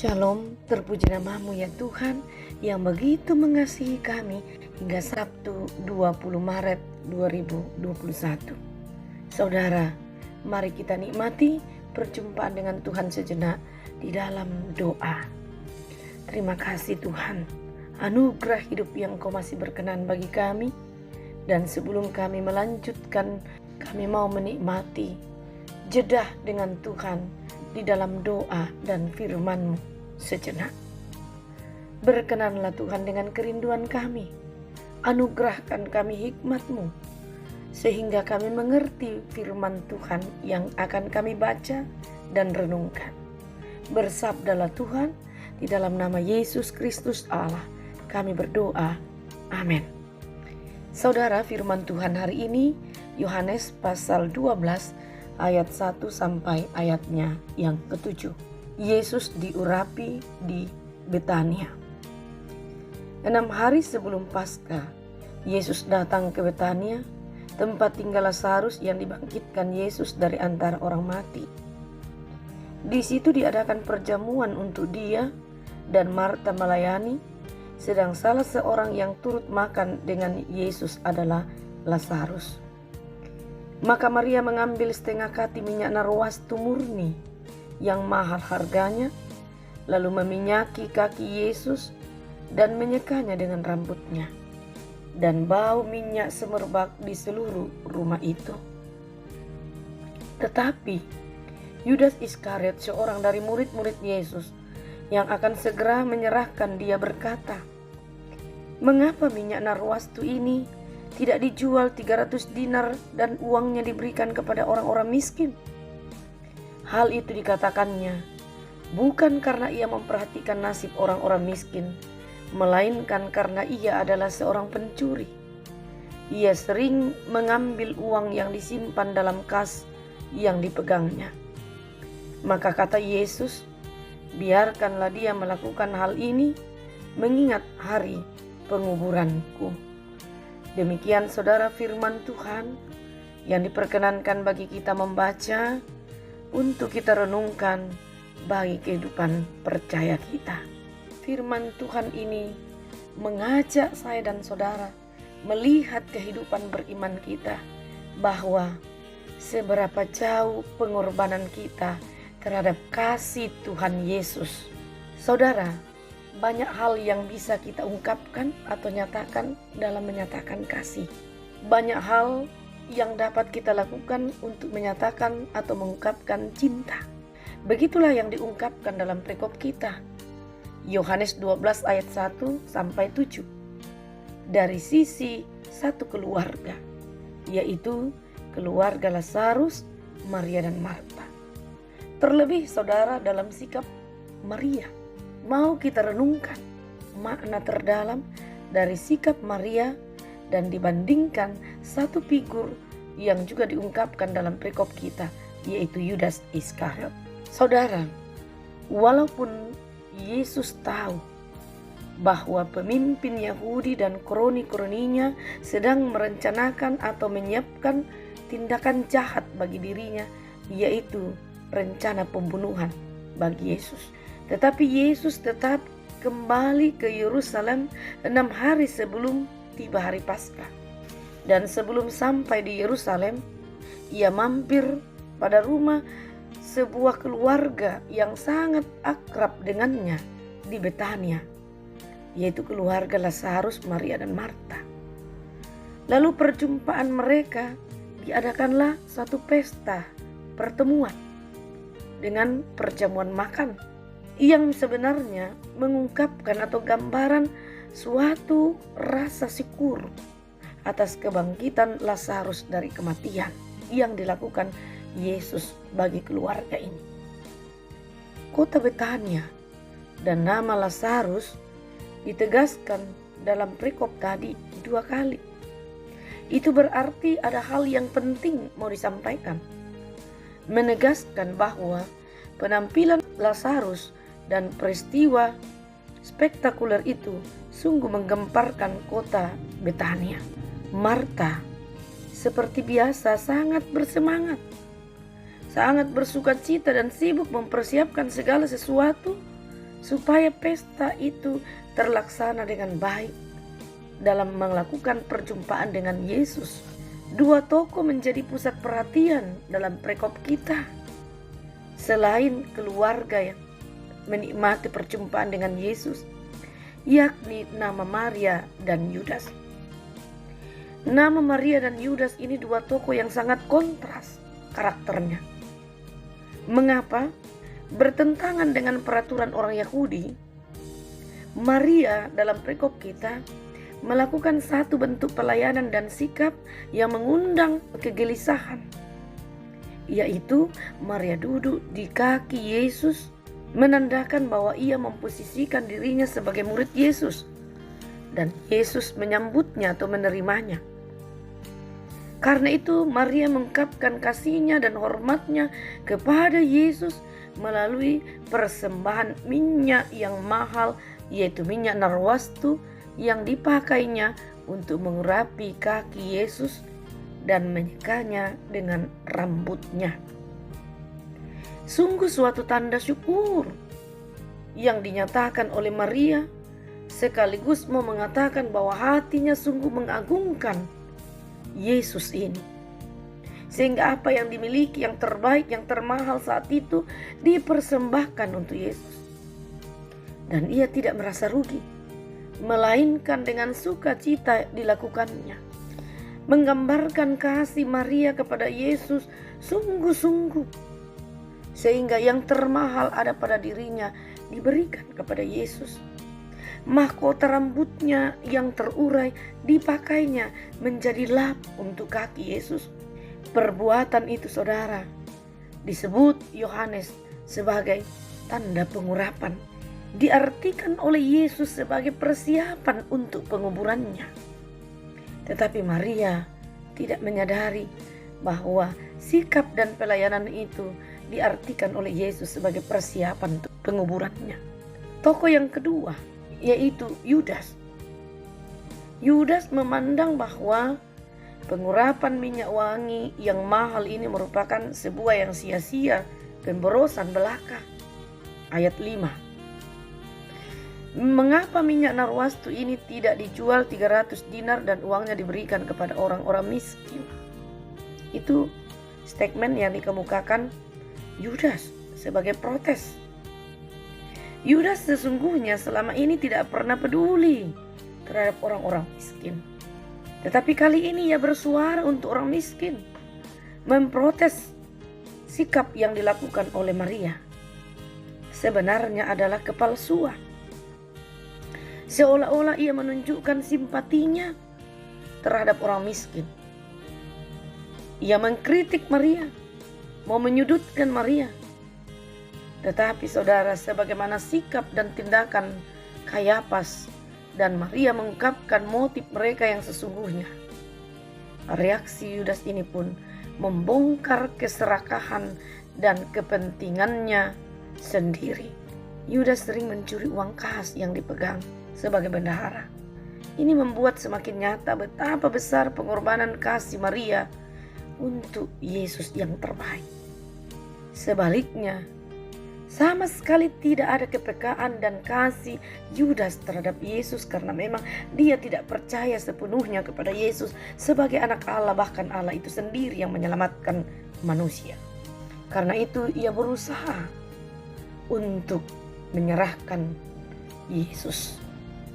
Shalom, terpuji namamu ya Tuhan yang begitu mengasihi kami hingga Sabtu 20 Maret 2021. Saudara, mari kita nikmati perjumpaan dengan Tuhan sejenak di dalam doa. Terima kasih Tuhan, anugerah hidup yang Kau masih berkenan bagi kami. Dan sebelum kami melanjutkan, kami mau menikmati jeda dengan Tuhan di dalam doa dan firman-Mu sejenak. Berkenanlah Tuhan dengan kerinduan kami, anugerahkan kami hikmat-Mu, sehingga kami mengerti firman Tuhan yang akan kami baca dan renungkan. Bersabdalah Tuhan, di dalam nama Yesus Kristus Allah kami berdoa, amin. Saudara, firman Tuhan hari ini Yohanes pasal 12 ayat 1 sampai ayatnya yang ke-7. Yesus diurapi di Betania. 6 hari sebelum Paskah, Yesus datang ke Betania, tempat tinggal Lazarus yang dibangkitkan Yesus dari antara orang mati. Di situ diadakan perjamuan untuk dia dan Marta melayani, sedang salah seorang yang turut makan dengan Yesus adalah Lazarus. Maka Maria mengambil setengah kati minyak narwastu murni yang mahal harganya, lalu meminyaki kaki Yesus dan menyekanya dengan rambutnya. Dan bau minyak semerbak di seluruh rumah itu. Tetapi Yudas Iskariot, seorang dari murid-murid Yesus yang akan segera menyerahkan dia, berkata, "Mengapa minyak narwastu ini tidak dijual 300 dinar dan uangnya diberikan kepada orang-orang miskin?" Hal itu dikatakannya bukan karena ia memperhatikan nasib orang-orang miskin, melainkan karena ia adalah seorang pencuri. Ia sering mengambil uang yang disimpan dalam kas yang dipegangnya. Maka kata Yesus, "Biarkanlah dia melakukan hal ini mengingat hari penguburanku." Demikian saudara firman Tuhan yang diperkenankan bagi kita membaca untuk kita renungkan bagi kehidupan percaya kita. Firman Tuhan ini mengajak saya dan saudara melihat kehidupan beriman kita, bahwa seberapa jauh pengorbanan kita terhadap kasih Tuhan Yesus. Saudara, banyak hal yang bisa kita ungkapkan atau nyatakan dalam menyatakan kasih. Banyak hal yang dapat kita lakukan untuk menyatakan atau mengungkapkan cinta. Begitulah yang diungkapkan dalam perikop kita. Yohanes 12 ayat 1 sampai 7. Dari sisi satu keluarga, yaitu keluarga Lazarus, Maria dan Marta. Terlebih saudara, dalam sikap Maria, mau kita renungkan makna terdalam dari sikap Maria dan dibandingkan satu figur yang juga diungkapkan dalam perikop kita, yaitu Yudas Iskariot. Saudara, walaupun Yesus tahu bahwa pemimpin Yahudi dan kroni-kroninya sedang merencanakan atau menyiapkan tindakan jahat bagi dirinya, yaitu rencana pembunuhan bagi Yesus. Tetapi Yesus tetap kembali ke Yerusalem 6 hari sebelum tiba hari Paskah. Dan sebelum sampai di Yerusalem, ia mampir pada rumah sebuah keluarga yang sangat akrab dengannya di Betania, yaitu keluarga Lazarus, Maria dan Marta. Lalu perjumpaan mereka diadakanlah satu pesta pertemuan dengan perjamuan makan yang sebenarnya mengungkapkan atau gambaran suatu rasa syukur atas kebangkitan Lazarus dari kematian yang dilakukan Yesus bagi keluarga ini. Kota Betania dan nama Lazarus ditegaskan dalam perikop tadi 2 kali. Itu berarti ada hal yang penting mau disampaikan, menegaskan bahwa penampilan Lazarus dan peristiwa spektakuler itu sungguh menggemparkan kota Betania. Marta seperti biasa sangat bersemangat, sangat bersukacita dan sibuk mempersiapkan segala sesuatu supaya pesta itu terlaksana dengan baik dalam melakukan perjumpaan dengan Yesus. Dua tokoh menjadi pusat perhatian dalam perikop kita. Selain keluarga yang menikmati perjumpaan dengan Yesus, yakni nama Maria dan Yudas. Nama Maria dan Yudas ini dua tokoh yang sangat kontras karakternya. Mengapa? Bertentangan dengan peraturan orang Yahudi, Maria dalam perikop kita melakukan satu bentuk pelayanan dan sikap yang mengundang kegelisahan, yaitu Maria duduk di kaki Yesus, menandakan bahwa ia memposisikan dirinya sebagai murid Yesus, dan Yesus menyambutnya atau menerimanya. Karena itu Maria mengungkapkan kasihnya dan hormatnya kepada Yesus melalui persembahan minyak yang mahal, yaitu minyak narwastu yang dipakainya untuk mengurapi kaki Yesus dan menyekanya dengan rambutnya. Sungguh suatu tanda syukur yang dinyatakan oleh Maria, sekaligus mau mengatakan bahwa hatinya sungguh mengagungkan Yesus ini. Sehingga apa yang dimiliki, yang terbaik, yang termahal saat itu dipersembahkan untuk Yesus. Dan ia tidak merasa rugi, melainkan dengan sukacita dilakukannya. Menggambarkan kasih Maria kepada Yesus sungguh-sungguh. Sehingga yang termahal ada pada dirinya diberikan kepada Yesus. Mahkota rambutnya yang terurai dipakainya menjadi lap untuk kaki Yesus. Perbuatan itu, saudara, disebut Yohanes sebagai tanda pengurapan. Diartikan oleh Yesus sebagai persiapan untuk penguburannya. Tetapi Maria tidak menyadari bahwa sikap dan pelayanan itu diartikan oleh Yesus sebagai persiapan untuk penguburannya. Tokoh yang kedua yaitu Yudas. Yudas memandang bahwa pengurapan minyak wangi yang mahal ini merupakan sebuah yang sia-sia, pemborosan belaka. Ayat 5. Mengapa minyak narwastu ini tidak dijual 300 dinar dan uangnya diberikan kepada orang-orang miskin? Itu statement yang dikemukakan Yudas sebagai protes. Yudas sesungguhnya selama ini tidak pernah peduli terhadap orang-orang miskin. Tetapi kali ini ia bersuara untuk orang miskin, memprotes sikap yang dilakukan oleh Maria. Sebenarnya adalah kepalsuan. Seolah-olah ia menunjukkan simpatinya terhadap orang miskin. Ia mengkritik Maria, mau menyudutkan Maria. Tetapi saudara, sebagaimana sikap dan tindakan Kayafas dan Maria mengungkapkan motif mereka yang sesungguhnya, reaksi Yudas ini pun membongkar keserakahan dan kepentingannya sendiri. Yudas sering mencuri uang kas yang dipegang sebagai bendahara. Ini membuat semakin nyata betapa besar pengorbanan kasih Maria untuk Yesus yang terbaik. Sebaliknya, sama sekali tidak ada kepekaan dan kasih Yudas terhadap Yesus, karena memang dia tidak percaya sepenuhnya kepada Yesus sebagai anak Allah, bahkan Allah itu sendiri yang menyelamatkan manusia. Karena itu ia berusaha untuk menyerahkan Yesus.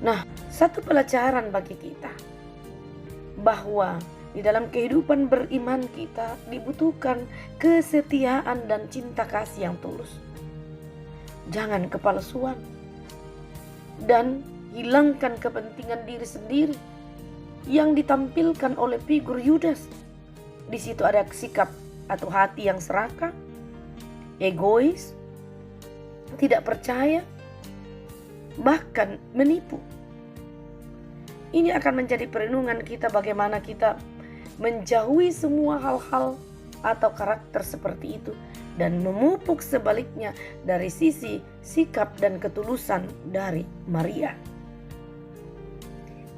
Nah, satu pelajaran bagi kita bahwa di dalam kehidupan beriman kita dibutuhkan kesetiaan dan cinta kasih yang tulus. Jangan kepalsuan dan hilangkan kepentingan diri sendiri yang ditampilkan oleh figur Yudas. Di situ ada sikap atau hati yang serakah, egois, tidak percaya, bahkan menipu. Ini akan menjadi perenungan kita bagaimana kita menjauhi semua hal-hal atau karakter seperti itu dan memupuk sebaliknya dari sisi sikap dan ketulusan dari Maria.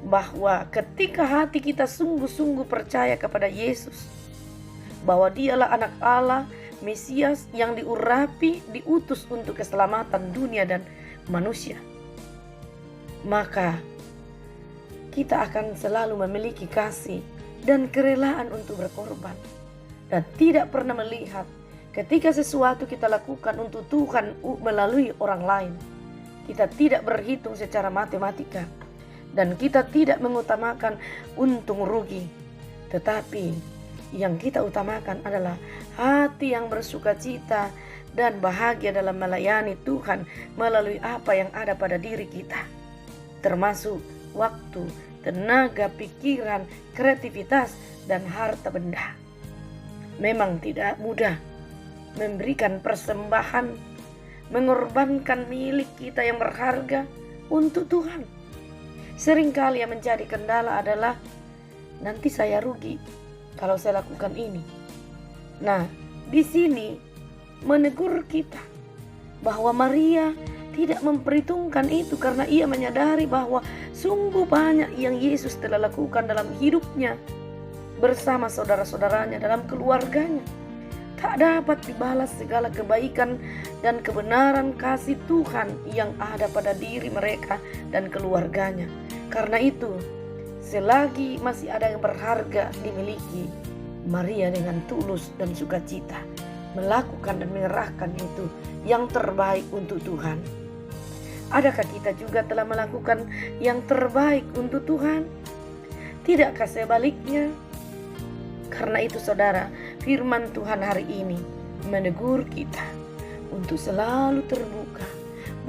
Bahwa ketika hati kita sungguh-sungguh percaya kepada Yesus, bahwa dialah anak Allah, Mesias yang diurapi, diutus untuk keselamatan dunia dan manusia, maka kita akan selalu memiliki kasih dan kerelaan untuk berkorban, dan tidak pernah melihat ketika sesuatu kita lakukan untuk Tuhan melalui orang lain. Kita tidak berhitung secara matematika, dan kita tidak mengutamakan untung rugi, tetapi yang kita utamakan adalah hati yang bersukacita dan bahagia dalam melayani Tuhan melalui apa yang ada pada diri kita, termasuk waktu, tenaga, pikiran, kreativitas, dan harta benda. Memang tidak mudah memberikan persembahan, mengorbankan milik kita yang berharga untuk Tuhan. Seringkali yang menjadi kendala adalah nanti saya rugi kalau saya lakukan ini. Nah, di sini menegur kita bahwa Maria tidak memperhitungkan itu karena ia menyadari bahwa sungguh banyak yang Yesus telah lakukan dalam hidupnya bersama saudara-saudaranya dalam keluarganya. Tak dapat dibalas segala kebaikan dan kebenaran kasih Tuhan yang ada pada diri mereka dan keluarganya. Karena itu, selagi masih ada yang berharga dimiliki, Maria dengan tulus dan sukacita melakukan dan menyerahkan itu yang terbaik untuk Tuhan. Adakah kita juga telah melakukan yang terbaik untuk Tuhan? Tidakkah sebaliknya? Karena itu saudara, firman Tuhan hari ini menegur kita untuk selalu terbuka.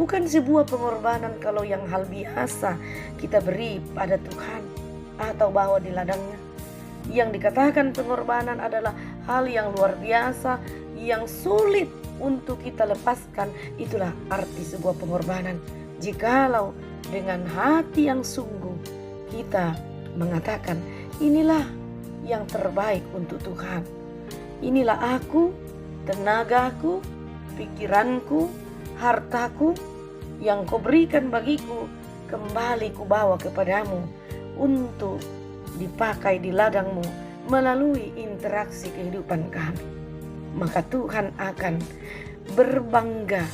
Bukan sebuah pengorbanan kalau yang hal biasa kita beri pada Tuhan atau bawa di ladangnya. Yang dikatakan pengorbanan adalah hal yang luar biasa, yang sulit untuk kita lepaskan. Itulah arti sebuah pengorbanan. Jikalau dengan hati yang sungguh kita mengatakan, inilah yang terbaik untuk Tuhan. Inilah aku, tenagaku, pikiranku, hartaku yang kau berikan bagiku, kembali ku bawa kepadamu untuk dipakai di ladangmu melalui interaksi kehidupan kami. Maka Tuhan akan berbangga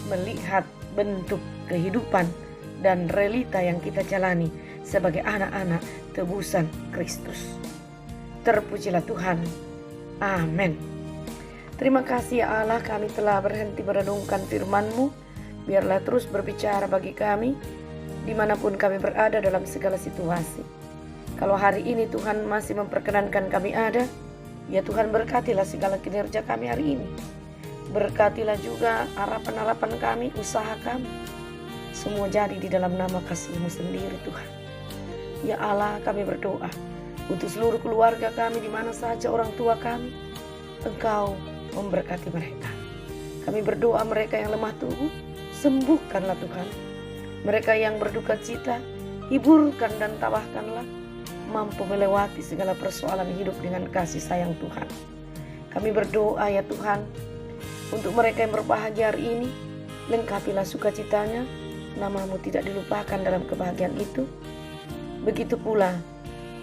melihat bentuk kehidupan dan realita yang kita jalani sebagai anak-anak tebusan Kristus. Terpujilah Tuhan. Amin. Terima kasih ya Allah, kami telah berhenti merenungkan firman-Mu. Biarlah terus berbicara bagi kami dimanapun kami berada dalam segala situasi. Kalau hari ini Tuhan masih memperkenankan kami ada, ya Tuhan berkatilah segala kinerja kami hari ini. Berkatilah juga harapan-harapan kami, usaha kami. Semua jadi di dalam nama kasih-Mu sendiri Tuhan. Ya Allah, kami berdoa untuk seluruh keluarga kami di mana saja orang tua kami, Engkau memberkati mereka. Kami berdoa mereka yang lemah tubuh, sembuhkanlah Tuhan. Mereka yang berduka cita, hiburkan dan tabahkanlah, mampu melewati segala persoalan hidup dengan kasih sayang Tuhan. Kami berdoa ya Tuhan, untuk mereka yang berbahagia hari ini, lengkapilah sukacitanya, nama-Mu tidak dilupakan dalam kebahagiaan itu. Begitu pula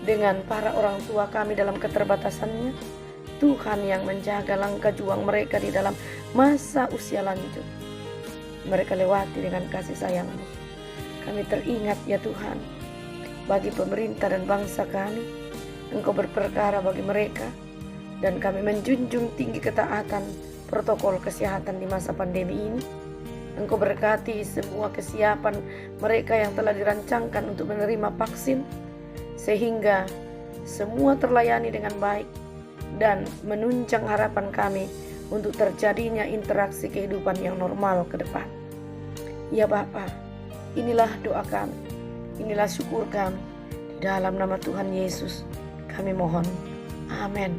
dengan para orang tua kami dalam keterbatasannya, Tuhan yang menjaga langkah juang mereka di dalam masa usia lanjut. Mereka lewati dengan kasih sayang-Mu. Kami teringat ya Tuhan, bagi pemerintah dan bangsa kami, Engkau berperkara bagi mereka, dan kami menjunjung tinggi ketaatan protokol kesehatan di masa pandemi ini. Engkau berkati semua kesiapan mereka yang telah dirancangkan untuk menerima vaksin, sehingga semua terlayani dengan baik dan menunjang harapan kami untuk terjadinya interaksi kehidupan yang normal ke depan. Ya Bapa, inilah doa kami, inilah syukur kami. Di dalam nama Tuhan Yesus kami mohon. Amin.